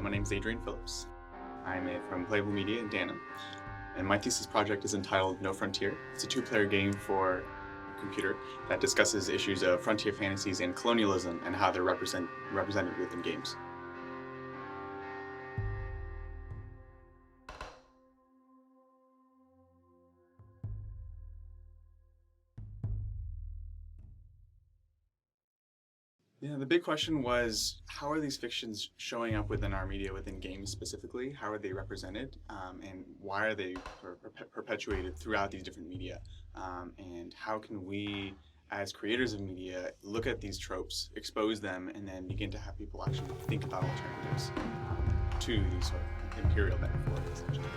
My name's Adrian Phillips. I'm from Playable Media in Danham, and my thesis project is entitled No Frontier. It's a two-player game for a computer that discusses issues of frontier fantasies and colonialism and how they're represented within games. Yeah, the big question was, how are these fictions showing up within our media, within games specifically? How are they represented? And why are they perpetuated throughout these different media? And how can we, as creators of media, look at these tropes, expose them, and then begin to have people actually think about alternatives to these sort of imperial metaphors, essentially.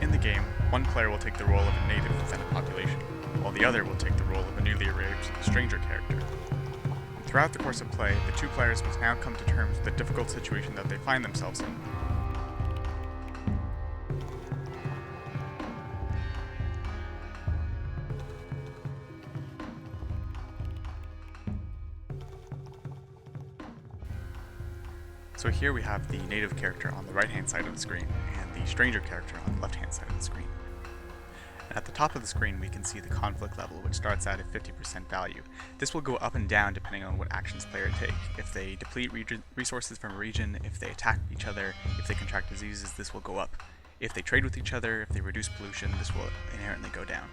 In the game, one player will take the role of a native within a population, while the other will take the role of a newly arrived stranger character. Throughout the course of play, the two players must now come to terms with the difficult situation that they find themselves in. So here we have the native character on the right-hand side of the screen, and the stranger character on the left-hand side of the screen. At the top of the screen, we can see the conflict level, which starts at a 50% value. This will go up and down depending on what actions players take. If they deplete resources from a region, if they attack each other, if they contract diseases, this will go up. If they trade with each other, if they reduce pollution, this will inherently go down.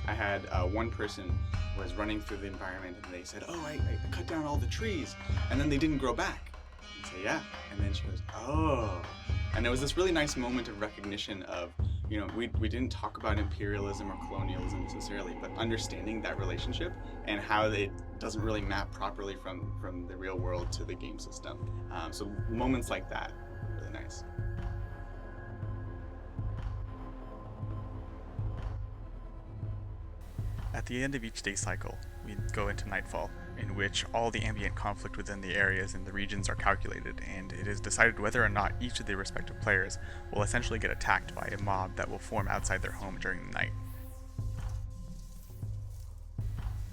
I had one person was running through the environment and they said, "Oh, I cut down all the trees," and then they didn't grow back. I say, "Yeah," and then she goes, "Oh," and there was this really nice moment of recognition of, we didn't talk about imperialism or colonialism necessarily, but understanding that relationship and how it doesn't really map properly from the real world to the game system. So moments like that are really nice. At the end of each day cycle, we go into nightfall, in which all the ambient conflict within the areas and the regions are calculated, and it is decided whether or not each of the respective players will essentially get attacked by a mob that will form outside their home during the night.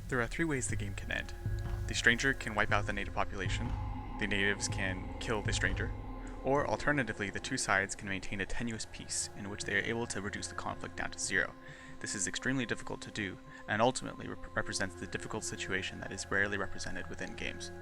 There are three ways the game can end. The stranger can wipe out the native population, the natives can kill the stranger, or alternatively, the two sides can maintain a tenuous peace in which they are able to reduce the conflict down to zero. This is extremely difficult to do, and ultimately represents the difficult situation that is rarely represented within games.